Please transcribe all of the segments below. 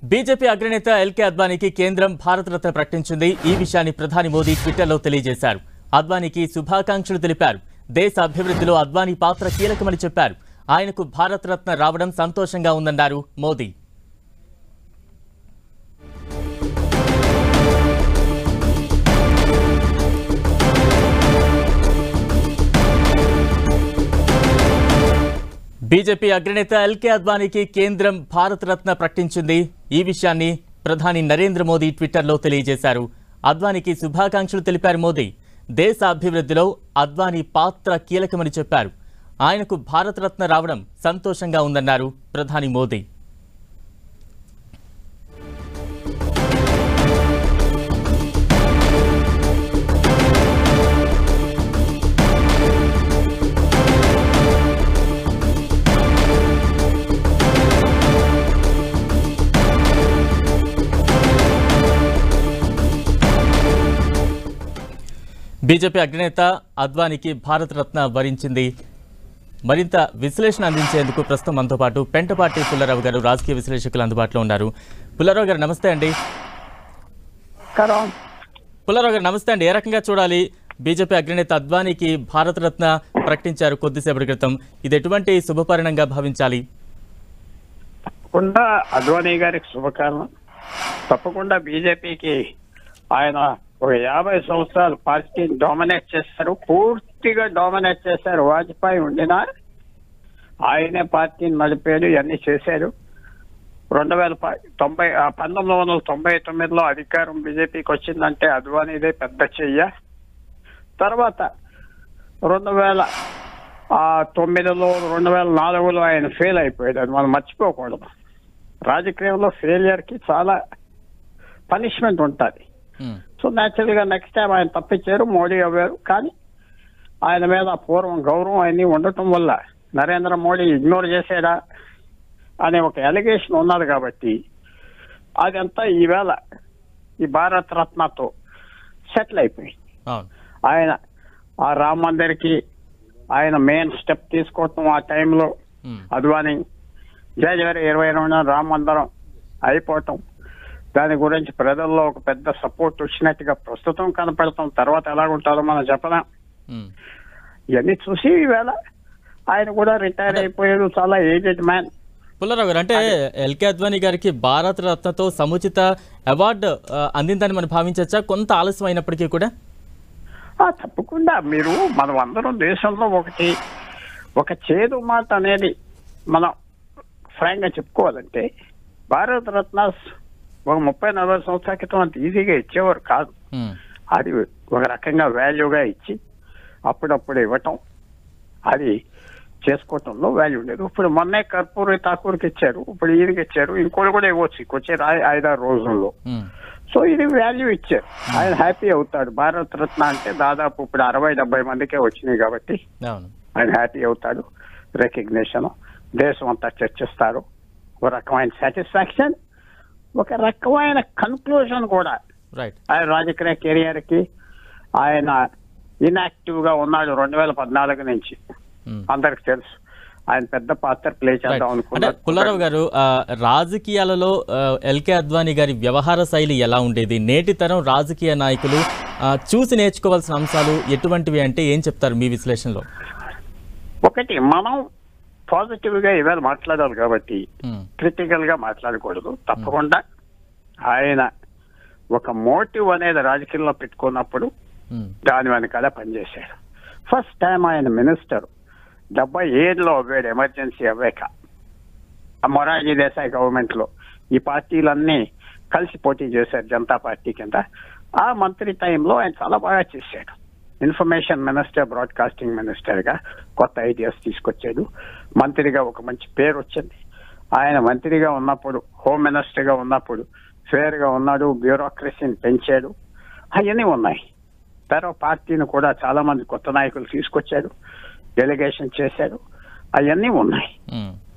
BJP అగ్రనేత LK అద్వానీకి కేంద్రం భారతరత్న ప్రకటించింది. ఈ విషయాన్ని ప్రధాని మోదీ ట్విట్టర్లో తెలియజేశారు. అద్వానీకి శుభాకాంక్షలు తెలిపారు. దేశ అభివృద్ధిలో అద్వానీ పాత్ర కీలకమని చెప్పారు. ఆయనకు భారతరత్న రావడం సంతోషంగా ఉందన్నారు మోదీ. బీజేపీ అగ్రనేత ఎల్కే అద్వానీకి కేంద్రం భారతరత్న ప్రకటించింది. ఈ విషయాన్ని ప్రధాని నరేంద్ర మోదీ ట్విట్టర్లో తెలియజేశారు. అద్వానీకి శుభాకాంక్షలు తెలిపారు మోదీ. దేశ అభివృద్ధిలో అద్వానీ పాత్ర కీలకమని చెప్పారు. ఆయనకు భారతరత్న రావడం సంతోషంగా ఉందన్నారు ప్రధాని మోదీ. బీజేపీ అగ్రనేత అద్వానీకి భారతరత్న వరించింది. మరింత విశ్లేషణ అందించేందుకు ప్రస్తుతం మనతో పాటు పెంటపాటి పుల్లారావు గారు, రాజకీయ విశ్లేషకులు అందుబాటులో ఉన్నారు. పుల్లారావు గారు నమస్తే అండి. పుల్లారావు గారు నమస్తే అండి. ఏ రకంగా చూడాలి? బీజేపీ అగ్రనేత అద్వానీకి భారతరత్న ప్రకటించారు కొద్దిసేపటి క్రితం. ఇది ఎటువంటి శుభపరిణంగా భావించాలి? తప్పకుండా అద్వానీ గారికి శుభకారణం. తప్పకుండా బీజేపీకి ఆయన ఒక 50 సంవత్సరాలు పార్టీని డామినేట్ చేశారు, పూర్తిగా డామినేట్ చేశారు. వాజ్పేయి ఉండినా ఆయనే పార్టీని నడిపాడు, ఇవన్నీ చేశారు. 1999లో అధికారం బీజేపీకి వచ్చిందంటే అద్వానీదే పెద్ద చెయ్య. తర్వాత 2009లో 2004లో ఆయన ఫెయిల్ అయిపోయాడు. అది మనం మర్చిపోకూడదు. రాజకీయంలో ఫెయిలియర్కి చాలా పనిష్మెంట్ ఉంటుంది. సో న్యాచురల్ గా నెక్స్ట్ టైం ఆయన తప్పించారు, మోడీ అవ్వారు. కానీ ఆయన మీద పూర్వం గౌరవం అన్ని ఉండటం వల్ల నరేంద్ర మోడీ ఇగ్నోర్ చేశాడా అనే ఒక ఎలిగేషన్ ఉన్నది. కాబట్టి అదంతా ఈవేళ ఈ భారత రత్నతో సెటిల్ అయిపోయింది. ఆయన ఆ రామ్ మందిర్కి ఆయన మెయిన్ స్టెప్ తీసుకోవటం ఆ టైంలో అద్వానీ జనవరి 22న రామ మందిరం అయిపోవటం, దాని గురించి ప్రజల్లో ఒక పెద్ద సపోర్ట్ వచ్చినట్టుగా ప్రస్తుతం కనపడతాం. తర్వాత ఎలాగుంటారో మనం చెప్పలేం. ఇవన్నీ చూసి ఈవేళ ఆయన కూడా రిటైర్ అయిపోయారు, చాలా ఏజ్డ్ మ్యాన్. పుల్లారావు గారు, అంటే ఎల్కే అద్వానీ గారికి భారత రత్నతో సముచిత అవార్డు అందిందని మనం భావించవచ్చా? కొంత ఆలస్యం అయినప్పటికీ కూడా తప్పకుండా. మనం అందరం దేశంలో ఒక చేదు మాట అనేది మనం ఫ్రాంక్ గా చెప్పుకోవాలంటే, భారత రత్న ఒక 30-40 సంవత్సరాల క్రితం అంత ఈజీగా ఇచ్చేవారు కాదు. అది ఒక రకంగా వాల్యూగా ఇచ్చి అప్పుడప్పుడు ఇవ్వటం, అది చేసుకోవటంలో వాల్యూ లేదు. ఇప్పుడు మొన్నే కర్పూరి ఠాకూర్కి ఇచ్చారు, ఇప్పుడు ఈయనకి ఇచ్చారు, ఇంకోటి కూడా ఇవ్వచ్చు వచ్చే 5-6 రోజుల్లో. సో ఇది వాల్యూ ఇచ్చారు, ఆయన హ్యాపీ అవుతాడు. భారత రత్న అంటే దాదాపు ఇప్పుడు 60-70 మందికే వచ్చినాయి కాబట్టి ఆయన హ్యాపీ అవుతాడు. రికగ్నిషన్ దేశం అంతా చర్చిస్తారు. ఒక రకమైన సాటిస్ఫాక్షన్, ఒక రకమైన కన్క్లూజన్ కూడా. ఆయన రాజకీయ కెరియర్ కి ఆయన ఇన్యాక్టివ్ గా ఉన్నాడు 2014 నుంచి, అందరికి తెలుసు. ఆయన పెద్ద పాత్ర ప్లే చేద్దాం అనుకున్నారు. పుల్లారావు గారు, రాజకీయాలలో ఎల్కే అద్వానీ గారి వ్యవహార శైలి ఎలా ఉండేది? నేటి తరం రాజకీయ నాయకులు చూసి నేర్చుకోవాల్సిన అంశాలు ఎటువంటివి అంటే ఏం చెప్తారు మీ విశ్లేషణలో? ఒకటి, మనం పాజిటివ్ గా ఇవాళ మాట్లాడాలి కాబట్టి క్రిటికల్ గా మాట్లాడకూడదు. తప్పకుండా ఆయన ఒక మోటివ్ అనేది రాజకీయంలో పెట్టుకున్నప్పుడు దాని వెనకాల పనిచేశాడు. ఫస్ట్ టైం ఆయన మినిస్టర్ 77లో అవ్వాడు, ఎమర్జెన్సీ అవ్వాక. మొరార్జీ దేశాయ్ గవర్నమెంట్ లో ఈ పార్టీలన్నీ కలిసి పోటీ చేశారు జనతా పార్టీ కింద. ఆ మంత్రి టైంలో ఆయన చాలా బాగా చేశాడు. ఇన్ఫర్మేషన్ మినిస్టర్, బ్రాడ్కాస్టింగ్ మినిస్టర్ గా కొత్త ఐడియాస్ తీసుకొచ్చాడు. మంత్రిగా ఒక మంచి పేరు వచ్చింది. ఆయన మంత్రిగా ఉన్నప్పుడు, హోమ్ మినిస్టర్ గా ఉన్నప్పుడు ఫేర్ గా ఉన్నాడు, బ్యూరోక్రసీని పెంచాడు, అవన్నీ ఉన్నాయి. తర్వాత పార్టీని కూడా చాలా మంది కొత్త నాయకులు తీసుకొచ్చాడు, డెలిగేషన్ చేశాడు, అవన్నీ ఉన్నాయి.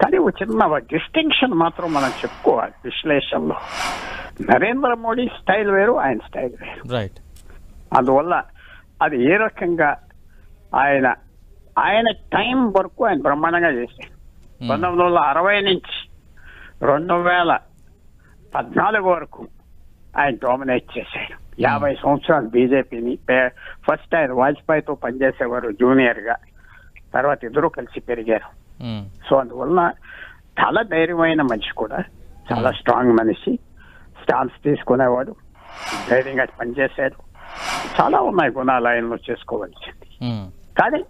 కానీ ఒక చిన్న డిస్టింక్షన్ మాత్రం మనం చెప్పుకోవాలి విశ్లేషణలో. నరేంద్ర మోడీ స్టైల్ వేరు, ఆయన స్టైల్ వేరు. అందువల్ల అది ఏ రకంగా ఆయన టైం వరకు ఆయన బ్రహ్మాండంగా చేశాడు. 1960 నుంచి 14 వరకు ఆయన డామినేట్ చేశారు. 50 సంవత్సరాలు బీజేపీని. ఫస్ట్ ఆయన వాజ్పేయితో పనిచేసేవారు జూనియర్ గా, తర్వాత ఇద్దరు కలిసి పెరిగారు. సో అందువలన చాలా ధైర్యమైన మనిషి కూడా, చాలా స్ట్రాంగ్ మనిషి, స్టాన్స్ తీసుకునేవాడు, ధైర్యంగా పనిచేశాడు. చాలా ఉన్నాయి గుణాలు ఆయనలో చేసుకోవాల్సింది. కానీ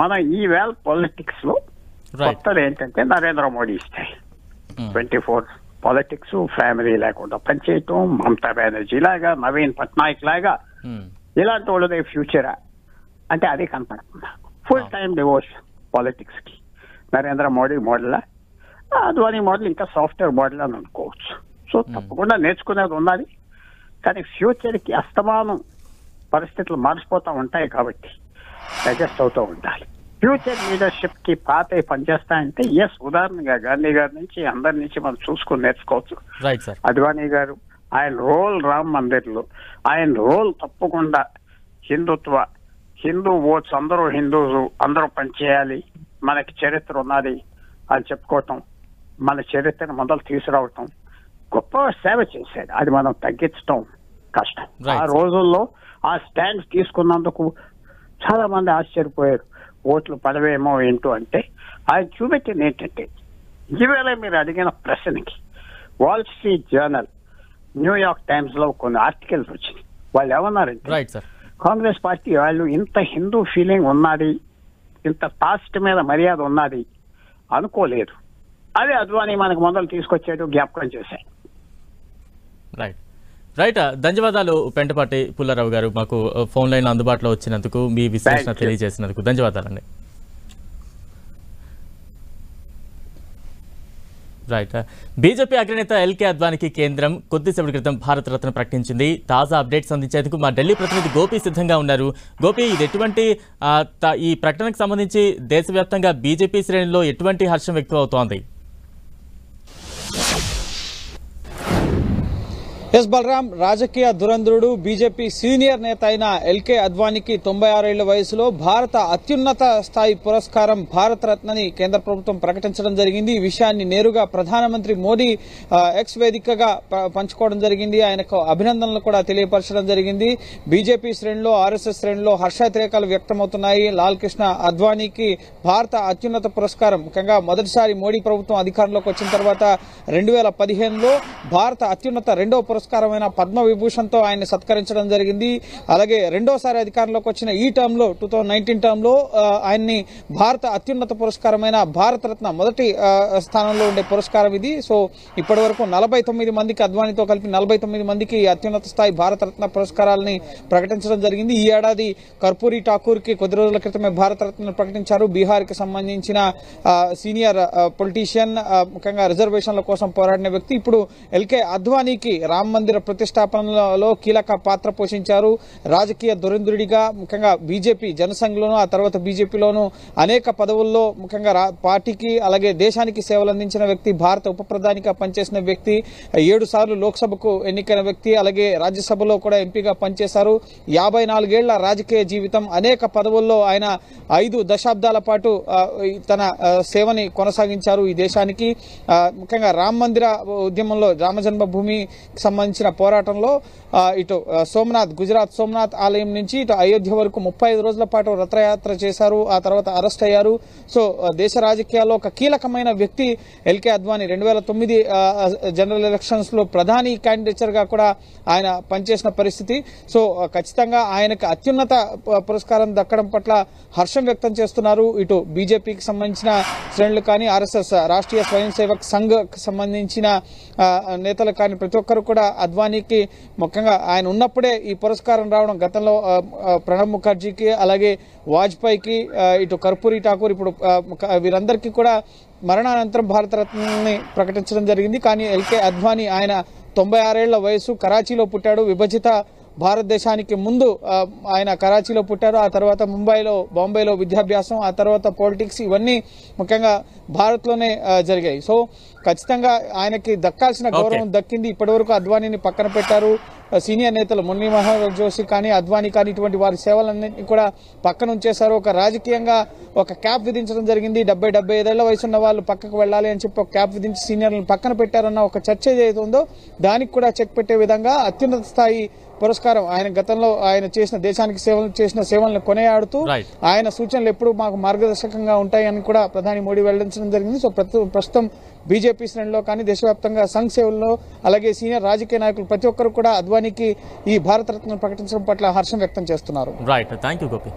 మనం ఈవేళ పాలిటిక్స్ లో కొత్తది ఏంటంటే Narendra Modi style. 24 politics, family లేకుండా పనిచేయటం, మమతా బెనర్జీ లాగా, నవీన్ పట్నాయక్ లాగా ఇలాంటి వాళ్ళదే ఫ్యూచరా అంటే అది కనపడుతుంది. ఫుల్ టైం డివోషన్ పాలిటిక్స్ కి. నరేంద్ర మోడీ మోడల్, అద్వానీ మోడల్ ఇంకా సాఫ్ట్వేర్ మోడల్ అని అనుకోవచ్చు. సో తప్పకుండా నేర్చుకునేది ఉన్నది. కానీ ఫ్యూచర్ కి అస్తమానం పరిస్థితులు మారిపోతూ ఉంటాయి కాబట్టి అడ్జస్ట్ అవుతూ ఉండాలి. ఫ్యూచర్ లీడర్షిప్ కి పాత పనిచేస్తాయంటే ఎస్, ఉదాహరణగా గాంధీ గారి నుంచి అందరి నుంచి మనం చూసుకుని నేర్చుకోవచ్చు. అద్వానీ గారు ఆయన రోల్ రామ్ మందిర్ లో ఆయన రోల్ తప్పకుండా హిందుత్వ, హిందూ ఓట్స్, అందరూ హిందూస్, అందరూ పనిచేయాలి, మనకి చరిత్ర ఉన్నది అని చెప్పుకోవటం, మన చరిత్రను మొదలు తీసుకురావటం, గొప్ప సేవ చేశాడు. అది మనం తగ్గించటం కష్టం. ఆ రోజుల్లో ఆ స్టాండ్ తీసుకున్నందుకు చాలా మంది ఆశ్చర్యపోయారు. ఓట్లు పడవేమో ఏంటో అంటే ఆయన చూపెట్టింది ఏంటంటే, ఈవేళ మీరు అడిగిన ప్రశ్నకి wall street journal, New York times లో కొన్ని ఆర్టికల్స్ వచ్చినాయి. వాళ్ళు ఏమన్నారంటే కాంగ్రెస్ పార్టీ వాళ్ళు ఇంత హిందూ ఫీలింగ్ ఉన్నది, ఇంత కాస్ట్ మీద మర్యాద ఉన్నది అనుకోలేదు. అదే అద్వానీ మనకు మొదలు తీసుకొచ్చాడు, జ్ఞాపకం చేశాడు. రైట్, ధన్యవాదాలు పెంటపాటి పుల్లారావు గారు. మాకు ఫోన్ లైన్ అందుబాటులో వచ్చినందుకు, మీ విశ్లేషణ తెలియజేసినందుకు ధన్యవాదాలండి. రైట్, బీజేపీ అగ్రనేత ఎల్కే అద్వానీకి కేంద్రం కొద్దిసేపటి క్రితం భారత రత్న ప్రకటించింది. తాజా అప్డేట్స్ అందించేందుకు మా ఢిల్లీ ప్రతినిధి గోపి సిద్ధంగా ఉన్నారు. గోపి, ఇది ఎటువంటి ఈ ప్రకటనకు సంబంధించి దేశవ్యాప్తంగా బీజేపీ శ్రేణుల్లో ఎటువంటి హర్షం వ్యక్తం అవుతోంది? ఎస్ బలరాం, రాజకీయ దురంధరుడు బీజేపీ సీనియర్ నేత అయిన ఎల్కే అద్వానీకి 96 ఏళ్ల వయసులో భారత అత్యున్నత స్థాయి పురస్కారం భారత రత్నని కేంద్ర ప్రభుత్వం ప్రకటించడం జరిగింది. ఈ విషయాన్ని నేరుగా ప్రధానమంత్రి మోదీ ఎక్స్ వేదికగా పంచుకోవడం జరిగింది. ఆయనకు అభినందనలు కూడా తెలియపరచడం జరిగింది. బీజేపీ శ్రేణుల్లో, ఆర్ఎస్ఎస్ శ్రేణుల్లో హర్షాతిరేకాలు వ్యక్తమవుతున్నాయి. లాల్ కృష్ణ అద్వానీకి భారత అత్యున్నత పురస్కారం, ముఖ్యంగా మొదటిసారి మోడీ ప్రభుత్వం అధికారంలోకి వచ్చిన తర్వాత 2015లో భారత అత్యున్నత రెండో పురస్కారమైన పద్మ విభూషణ్తో ఆయన్ని సత్కరించడం జరిగింది. అలాగే రెండోసారి అధికారంలోకి వచ్చిన ఈ టర్మ్ లో 2019 టర్మ్ లో ఆయన్ని భారత అత్యున్నత పురస్కారమైన భారతరత్న మొదటి స్థానంలో ఉండే పురస్కారం ఇది. సో ఇప్పటి వరకు 49 మందికి, అద్వానీతో కలిపి 49 మందికి అత్యున్నత స్థాయి భారతరత్న పురస్కారాలని ప్రకటించడం జరిగింది. ఈ ఏడాది కర్పూరి ఠాకూర్ కి కొద్ది రోజుల క్రితమే భారతరత్న ప్రకటించారు. బీహార్ కి సంబంధించిన సీనియర్ పొలిటీషియన్, ముఖ్యంగా రిజర్వేషన్ల కోసం పోరాడిన వ్యక్తి. ఇప్పుడు ఎల్కే అద్వానీకి రామ్ మందిర ప్రతిష్టాపనలో కీలక పాత్ర పోషించారు. రాజకీయ దురంధరుడిగా, ముఖ్యంగా బీజేపీ జనసంఘ్లోనూ, ఆ తర్వాత బీజేపీలోనూ అనేక పదవుల్లో, ముఖ్యంగా పార్టీకి అలాగే దేశానికి సేవలు అందించిన వ్యక్తి, భారత ఉప ప్రధానిగా పనిచేసిన వ్యక్తి, 7 సార్లు లోక్సభకు ఎన్నికైన వ్యక్తి, అలాగే రాజ్యసభలో కూడా ఎంపీగా పనిచేశారు. 54 ఏళ్ల రాజకీయ జీవితం, అనేక పదవుల్లో ఆయన 5 దశాబ్దాల పాటు తన సేవని కొనసాగించారు ఈ దేశానికి. ముఖ్యంగా రామ మందిర ఉద్యమంలో, రామ జన్మభూమి సంబంధించిన పోరాటంలో ఇటు సోమనాథ్, గుజరాత్ సోమనాథ్ ఆలయం నుంచి ఇటు అయోధ్య వరకు 35 రోజుల పాటు రథయాత్ర చేశారు. ఆ తర్వాత అరెస్ట్ అయ్యారు. సో దేశ రాజకీయాల్లో ఒక కీలకమైన వ్యక్తి ఎల్కే అద్వానీ. 2009 జనరల్ ఎలక్షన్స్ లో ప్రధాని క్యాండిడేచర్ గా కూడా ఆయన పనిచేసిన పరిస్థితి. సో ఖచ్చితంగా ఆయనకు అత్యున్నత పురస్కారం దక్కడం పట్ల హర్షం వ్యక్తం చేస్తున్నారు ఇటు బీజేపీకి సంబంధించిన శ్రేణులు కానీ, ఆర్ఎస్ఎస్ రాష్ట్రీయ స్వయం సేవక్ సంఘ్ కి సంబంధించిన నేతలు కానీ, ప్రతి ఒక్కరు కూడా అద్వానీకి, ముఖ్యంగా ఆయన ఉన్నప్పుడే ఈ పురస్కారం రావడం, గతంలో ప్రణబ్ ముఖర్జీకి అలాగే వాజ్పేయికి, ఇటు కర్పూరి ఠాకూర్, ఇప్పుడు వీరందరికీ కూడా మరణానంతరం భారతరత్నాన్ని ప్రకటించడం జరిగింది. కానీ ఎల్కే అద్వానీ ఆయన 96 ఏళ్ల వయసు, కరాచీలో పుట్టాడు. విభజిత భారతదేశానికి ముందు ఆయన కరాచీలో పుట్టారు. ఆ తర్వాత ముంబైలో, బాంబేలో విద్యాభ్యాసం, ఆ తర్వాత పాలిటిక్స్, ఇవన్నీ ముఖ్యంగా భారత్లోనే జరిగాయి. సో ఖచ్చితంగా ఆయనకి దక్కాల్సిన గౌరవం దక్కింది. ఇప్పటివరకు అద్వానీని పక్కన పెట్టారు. సీనియర్ నేతలు మురళీ మనోహర్ జోషి కానీ అద్వానీ కానీ ఇటువంటి వారి సేవలన్నింటినీ కూడా పక్కన ఉంచేశారు. ఒక రాజకీయంగా ఒక క్యాప్ విధించడం జరిగింది. 75 ఏళ్ల వయసు ఉన్న వాళ్ళు పక్కకు వెళ్ళాలి అని చెప్పి ఒక క్యాప్ విధించి సీనియర్లను పక్కన పెట్టారన్న ఒక చర్చ ఏదైతే ఉందో దానికి కూడా చెక్ పెట్టే విధంగా అత్యున్నత స్థాయి పురస్కారం ఆయన గతంలో ఆయన చేసిన దేశానికి చేసిన సేవలను కొనియాడుతూ ఆయన సూచనలు ఎప్పుడు మాకు మార్గదర్శకంగా ఉంటాయని కూడా ప్రధాని మోడీ వెల్లడించడం జరిగింది. సో ప్రస్తుతం బీజేపీ శ్రేణిలో కానీ దేశవ్యాప్తంగా సంఘ్ సేవల్లో అలాగే సీనియర్ రాజకీయ నాయకులు ప్రతి ఒక్కరు కూడా అద్వానీకి ఈ భారతరత్న ప్రకటించడం పట్ల హర్షం వ్యక్తం చేస్తున్నారు. Right, thank you Gopi.